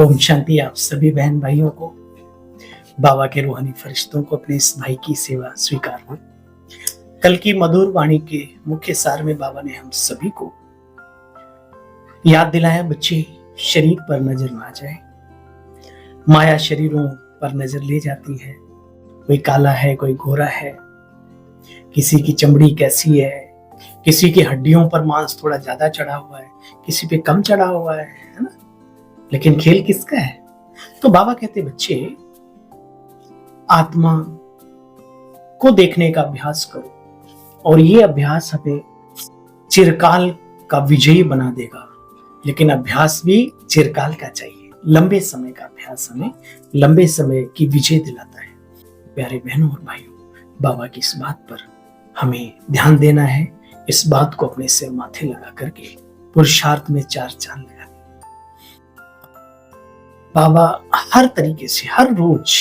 ओम शांति। आप सभी बहन भाइयों को, बाबा के रूहानी फरिश्तों को अपने इस भाई की सेवा स्वीकार हो। कल की मधुर वाणी के मुख्य सार में बाबा ने हम सभी को याद दिलाया, बच्चे शरीर पर नजर ना जाए। माया शरीरों पर नजर ले जाती है। कोई काला है, कोई गोरा है, किसी की चमड़ी कैसी है, किसी की हड्डियों पर मांस थोड़ा ज्यादा चढ़ा हुआ है, किसी पे कम चढ़ा हुआ है ना। लेकिन खेल किसका है? तो बाबा कहते बच्चे आत्मा को देखने का अभ्यास करो, और ये अभ्यास हमें चिरकाल का विजयी बना देगा। लेकिन अभ्यास भी चिरकाल का चाहिए, लंबे समय का अभ्यास हमें लंबे समय की विजय दिलाता है। प्यारे बहनों और भाइयों, बाबा की इस बात पर हमें ध्यान देना है। इस बात को अपने सिर माथे लगा करके पुरुषार्थ में 4 चांद लगा। बाबा हर तरीके से हर रोज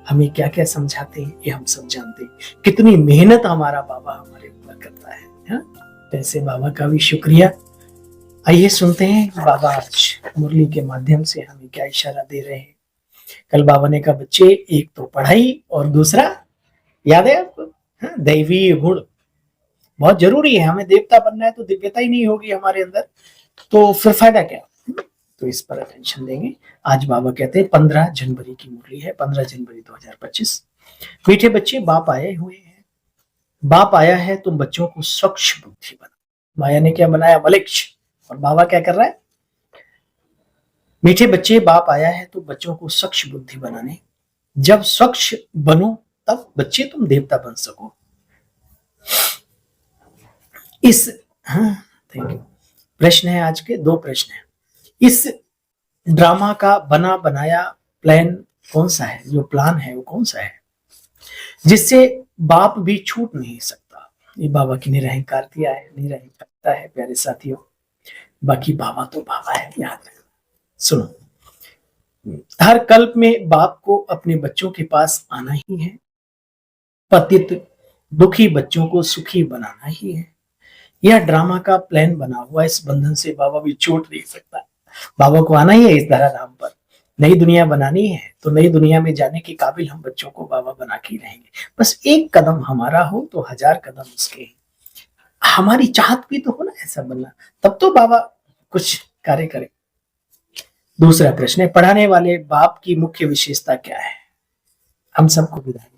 हमें क्या क्या समझाते हैं ये हम सब जानते हैं। कितनी मेहनत हमारा बाबा हमारे ऊपर करता है। वैसे बाबा का भी शुक्रिया। आइए सुनते हैं बाबा आज मुरली के माध्यम से हमें क्या इशारा दे रहे हैं। कल बाबा ने कहा बच्चे, एक तो पढ़ाई और दूसरा याद है आपको, दैवीय गुण बहुत जरूरी है। हमें देवता बनना है तो दिव्यता ही नहीं होगी हमारे अंदर तो फिर फायदा क्या? तो इस पर अटेंशन देंगे। आज बाबा कहते हैं 15 जनवरी की मुरली है, 15 जनवरी 2025। मीठे बच्चे, बाप आए हुए हैं। बाप आया है, तुम बच्चों को स्वच्छ बुद्धि बना। माया ने क्या बनाया? मलिक्ष। और बाबा क्या कर रहा है? मीठे बच्चे, बाप आया है तो बच्चों को स्वच्छ बुद्धि बनाने। जब स्वच्छ बनो तब बच्चे तुम देवता बन सको। इस थैंक यू। प्रश्न है आज के, 2 प्रश्न है। इस ड्रामा का बना बनाया प्लान कौन सा है? जो प्लान है वो कौन सा है जिससे बाप भी छूट नहीं सकता? ये बाबा की निरहंकारता है, निरहंकारता है प्यारे साथियों। बाकी बाबा तो बाबा है, याद रखना। सुनो, हर कल्प में बाप को अपने बच्चों के पास आना ही है। पतित दुखी बच्चों को सुखी बनाना ही है। यह ड्रामा का प्लान बना हुआ, इस बंधन से बाबा भी छूट नहीं सकता। बाबा को आना ही है इस धरा धाम पर। नई दुनिया बनानी है तो नई दुनिया में जाने के काबिल हम बच्चों को बाबा बना के रहेंगे। बस एक कदम हमारा हो तो 1000 कदम उसके। हमारी चाहत भी तो हो ना ऐसा बनना, तब तो बाबा कुछ कार्य करे। दूसरा प्रश्न है, पढ़ाने वाले बाप की मुख्य विशेषता क्या है? हम सबको विधान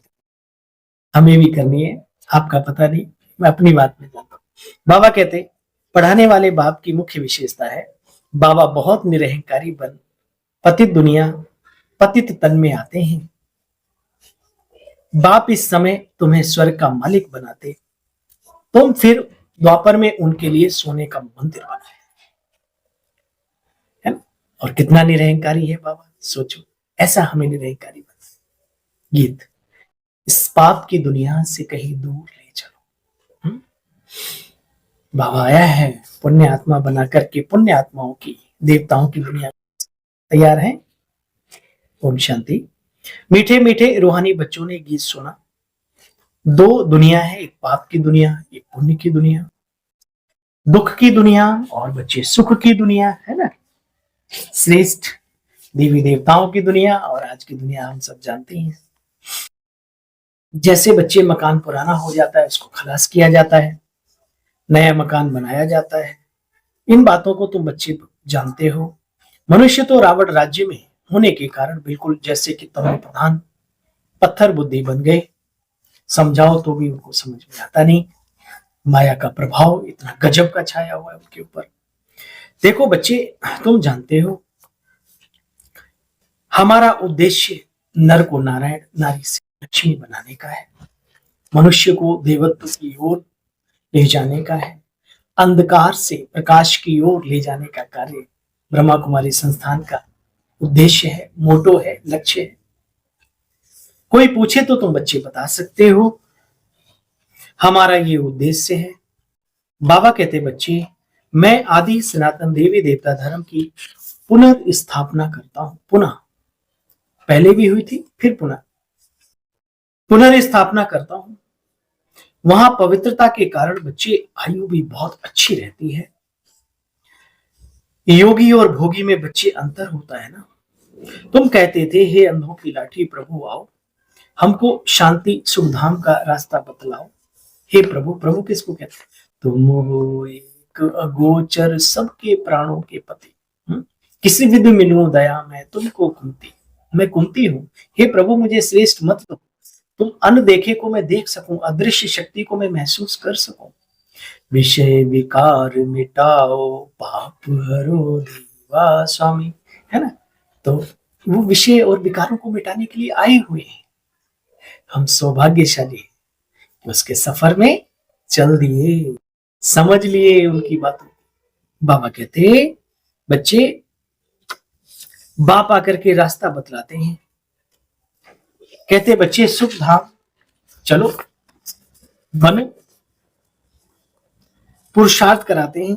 हमें भी करनी है, आपका पता नहीं, मैं अपनी बात में जानता हूं। बाबा कहते पढ़ाने वाले बाप की मुख्य विशेषता है, बाबा बहुत निरहंकारी बन पतित तन में आते हैं। बाप इस समय तुम्हें स्वर्ग का मालिक बनाते, तुम फिर द्वापर में उनके लिए सोने का मंदिर बनाए। है ना? और कितना निरहंकारी है बाबा, सोचो। ऐसा हमें निरहंकारी बना। गीत, इस पाप की दुनिया से कहीं दूर ले चलो। बाबा आया है पुण्य आत्मा बना करके पुण्य आत्माओं की, देवताओं की दुनिया। तैयार हैं? ओम शांति। मीठे मीठे रूहानी बच्चों ने गीत सुना। 2 दुनिया है, एक पाप की दुनिया, एक पुण्य की दुनिया। दुख की दुनिया और बच्चे सुख की दुनिया, है ना। श्रेष्ठ देवी देवताओं की दुनिया और आज की दुनिया हम सब जानते हैं। जैसे बच्चे मकान पुराना हो जाता है उसको खलास किया जाता है, नया मकान बनाया जाता है। इन बातों को तुम बच्चे जानते हो। मनुष्य तो रावण राज्य में होने के कारण बिल्कुल जैसे कि तमो प्रधान पत्थर बुद्धि बन गए। समझाओ तो भी उनको समझ में आता नहीं। माया का प्रभाव इतना गजब का छाया हुआ है उनके ऊपर। देखो बच्चे, तुम जानते हो हमारा उद्देश्य नर को नारायण, नारी से लक्ष्मी बनाने का है। मनुष्य को देवत्व की ओर ले जाने का है। अंधकार से प्रकाश की ओर ले जाने का कार्य ब्रह्मा कुमारी संस्थान का उद्देश्य है, मोटो है, लक्ष्य है। कोई पूछे तो तुम बच्चे बता सकते हो हमारा ये उद्देश्य है। बाबा कहते बच्चे, मैं आदि सनातन देवी देवता धर्म की पुनर्स्थापना करता हूं। पुनः, पहले भी हुई थी फिर पुनर्स्थापना करता हूं। वहां पवित्रता के कारण बच्चे आयु भी बहुत अच्छी रहती है। योगी और भोगी में बच्चे अंतर होता है ना। तुम कहते थे, हे अंधों की लाठी प्रभु आओ, हमको शांति सुखधाम का रास्ता बतलाओ। हे प्रभु, प्रभु किसको कहते हैं? तुम हो एक अगोचर सबके प्राणों के पति। किसी विधि मिलूं दया मैं तुमको कुंती, मैं कुंती हूँ। हे प्रभु मुझे श्रेष्ठ मत दो, तुम अनदेखे को मैं देख सकूं, अदृश्य शक्ति को मैं महसूस कर सकूं। विषय विकार मिटाओ, पाप हरो देवा स्वामी, है ना? तो वो विषय और विकारों को मिटाने के लिए आए हुए हैं। हम सौभाग्यशाली हैं कि उसके सफर में चल दिए, समझ लिए उनकी बातों। बाबा कहते, बच्चे बाप आकर के रास्ता बतलाते हैं, कहते बच्चे सुख धाम चलो, बनो, पुरुषार्थ कराते हैं।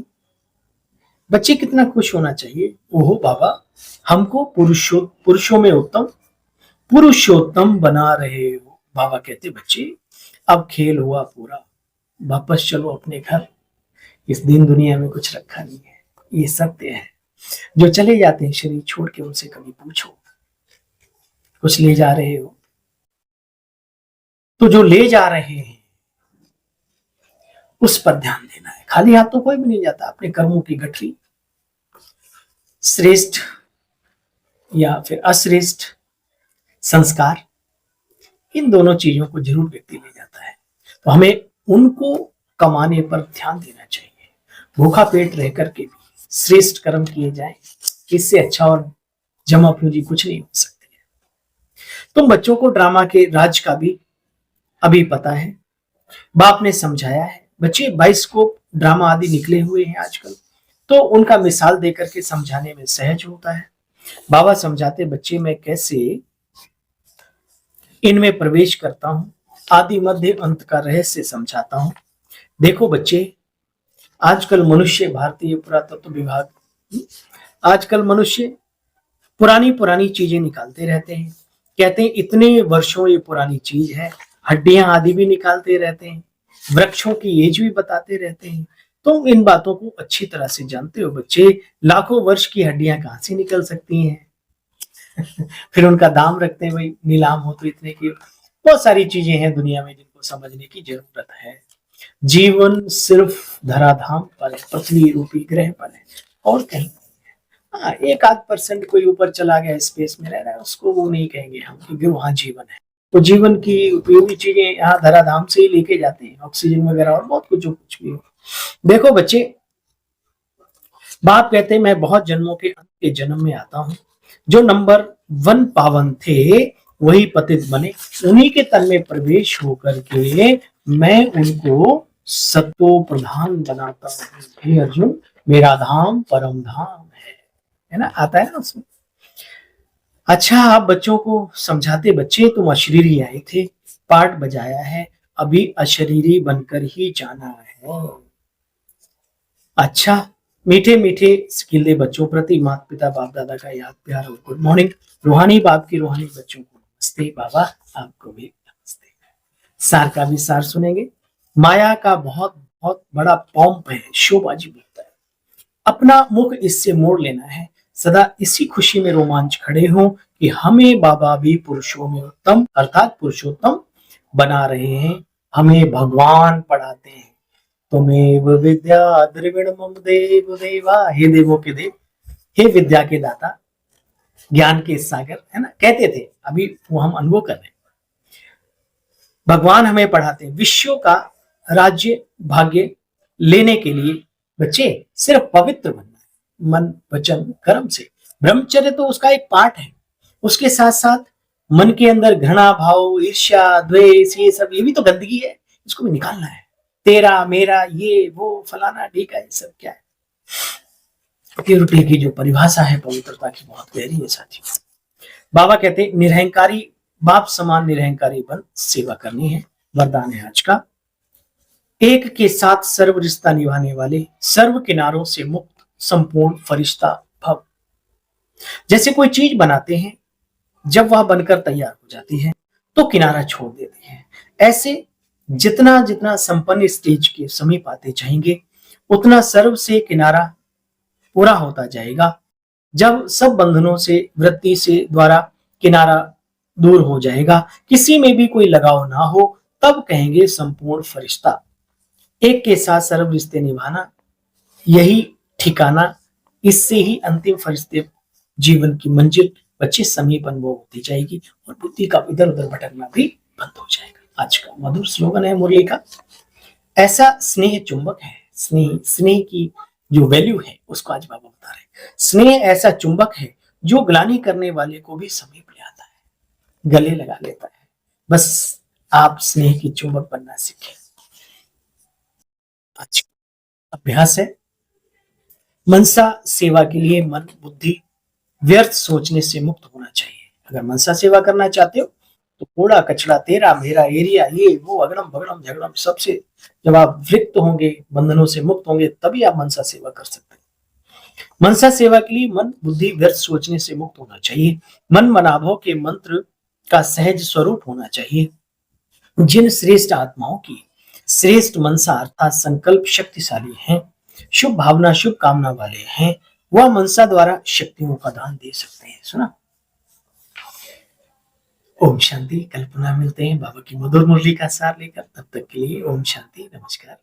बच्चे कितना खुश होना चाहिए। ओहो बाबा, हमको पुरुषों में उत्तम पुरुषोत्तम बना रहे हो। बाबा कहते, बच्चे अब खेल हुआ पूरा, वापस चलो अपने घर। इस दिन दुनिया में कुछ रखा नहीं है, ये सत्य है। जो चले जाते हैं शरीर छोड़ के, उनसे कभी पूछो कुछ ले जा रहे हो? तो जो ले जा रहे हैं उस पर ध्यान देना है। खाली हाथ तो कोई भी नहीं जाता। अपने कर्मों की गठरी, श्रेष्ठ या फिर अश्रेष्ठ संस्कार, इन दोनों चीजों को जरूर व्यक्ति ले जाता है। तो हमें उनको कमाने पर ध्यान देना चाहिए। भूखा पेट रह करके भी श्रेष्ठ कर्म किए जाएं, इससे अच्छा और जमा पूंजी कुछ नहीं हो सकती है। तुम बच्चों को ड्रामा के राज का भी अभी पता है, बाप ने समझाया है। बच्चे बाइस्कोप ड्रामा आदि निकले हुए हैं आजकल, तो उनका मिसाल देकर के समझाने में सहज होता है। बाबा समझाते, बच्चे मैं कैसे इनमें प्रवेश करता हूं, आदि मध्य अंत का रहस्य समझाता हूं। देखो बच्चे, आजकल मनुष्य, भारतीय पुरातत्व विभाग, आजकल मनुष्य पुरानी पुरानी चीजें निकालते रहते हैं। कहते हैं इतने वर्षों ये पुरानी चीज है, हड्डियां आदि भी निकालते रहते हैं, वृक्षों की एज भी बताते रहते हैं। तुम इन बातों को अच्छी तरह से जानते हो बच्चे। लाखों वर्ष की हड्डियां कहां से निकल सकती हैं? फिर उनका दाम रखते हैं, भाई नीलाम हो तो इतने की। बहुत सारी चीजें हैं दुनिया में जिनको समझने की जरूरत है। जीवन सिर्फ धराधाम पर है, पृथ्वी रूपी ग्रह पर है, और कहीं नहीं है। हाँ, 1-8% कोई ऊपर चला गया, स्पेस में रह रहा है, उसको वो नहीं कहेंगे हम कि वहां जीवन है। तो जीवन की उपयोगी चीजें यहाँ धराधाम से ही लेके जाते हैं, ऑक्सीजन वगैरह और बहुत कुछ, जो कुछ भी हो। देखो बच्चे, बाप कहते हैं मैं बहुत जन्मों के अंत के जन्म में आता हूँ। जो नंबर 1 पावन थे वही पतित बने, उन्हीं के तन में प्रवेश होकर के मैं उनको सत्तो प्रधान बनाता हूँ। हे अर्जुन, मेरा धाम परम धाम है ना? आता है ना उसमें। अच्छा, आप बच्चों को समझाते, बच्चे तुम अशरीरी आए थे, पाठ बजाया है, अभी अशरीरी बनकर ही जाना है। अच्छा, मीठे मीठे सिकिल्दे बच्चों प्रति माता पिता बाप दादा का याद प्यार और गुड मॉर्निंग। रूहानी बाप की रूहानी बच्चों को नमस्ते। बाबा आपको भी नमस्ते। सार का भी सार सुनेंगे। माया का बहुत बहुत बड़ा पॉम्प है, शोबाजी बोलता है। अपना मुख इससे मोड़ लेना है। सदा इसी खुशी में रोमांच खड़े हो कि हमें बाबा भी पुरुषों में उत्तम अर्थात पुरुषोत्तम बना रहे हैं, हमें भगवान पढ़ाते हैं। तुमेव विद्या द्रविण मम देव देवा, हे देवों के देव, हे विद्या के दाता, ज्ञान के सागर, है ना? कहते थे, अभी वो हम अनुभव कर रहे हैं। भगवान हमें पढ़ाते हैं। विश्व का राज्य भाग्य लेने के लिए बच्चे सिर्फ पवित्र बनना है, मन वचन कर्म से। ब्रह्मचर्य तो उसका एक पार्ट है। उसके साथ साथ मन के अंदर घृणा भाव, ईर्ष्या, द्वेष, ये सब, ये भी तो गंदगी है, इसको भी निकालना है। तेरा मेरा, ये वो फलाना ढीका, ये सब क्या है? प्योरिटी की जो परिभाषा है पवित्रता की, बहुत गहरी है साथियों। बाबा कहते निरहंकारी, बाप समान निरहंकारी बन सेवा करनी है, वरदान है आज का। एक के साथ सर्व रिश्ता निभाने वाले, सर्व किनारों से मुक्त संपूर्ण फरिश्ता भव। जैसे कोई चीज बनाते हैं, जब वह बनकर तैयार हो जाती है तो किनारा छोड़ देती है। ऐसे जितना जितना संपन्न स्टेज के समीप आते जाएंगे, उतना सर्व से किनारा पूरा होता जाएगा जब सब बंधनों से वृत्ति से द्वारा किनारा दूर हो जाएगा, किसी में भी कोई लगाव ना हो, तब कहेंगे संपूर्ण फरिश्ता। एक के साथ सर्व रिश्ते निभाना, यही ठिकाना, इससे ही अंतिम फरिश्ते जीवन की मंजिल बच्चे समीप अनुभव होती जाएगी और बुद्धि का इधर उधर भटकना भी बंद हो जाएगा। आज का मधुर स्लोगन है मुरली का। ऐसा स्नेह चुंबक है, स्नेह स्नेह की जो वैल्यू है उसको आज बाबा बता रहे हैं। स्नेह ऐसा चुंबक है जो ग्लानि करने वाले को भी समीप ले आता है, गले लगा लेता है। बस आप स्नेह की चुंबक बनना सीखें। आज अभ्यास है, मनसा सेवा के लिए मन बुद्धि व्यर्थ सोचने से मुक्त होना चाहिए। अगर मनसा सेवा करना चाहते हो तो कूड़ा कचरा तेरा मेरा एरिया ये वो अगड़म भगड़म झगड़म सबसे जब आप विरक्त होंगे, बंधनों से मुक्त होंगे, तभी आप मनसा सेवा कर सकते हैं। मनसा सेवा के लिए मन बुद्धि व्यर्थ सोचने से मुक्त होना चाहिए। मन मनाभव के मंत्र का सहज स्वरूप होना चाहिए। जिन श्रेष्ठ आत्माओं की श्रेष्ठ मनसा अर्थात संकल्प शक्तिशाली हैं, शुभ भावना शुभ कामना वाले हैं, वह मनसा द्वारा शक्तियों का दान दे सकते हैं। सुना। ओम शांति। कल पुनः मिलते हैं बाबा की मधुर मुरली का सार लेकर। तब तक के लिए ओम शांति, नमस्कार।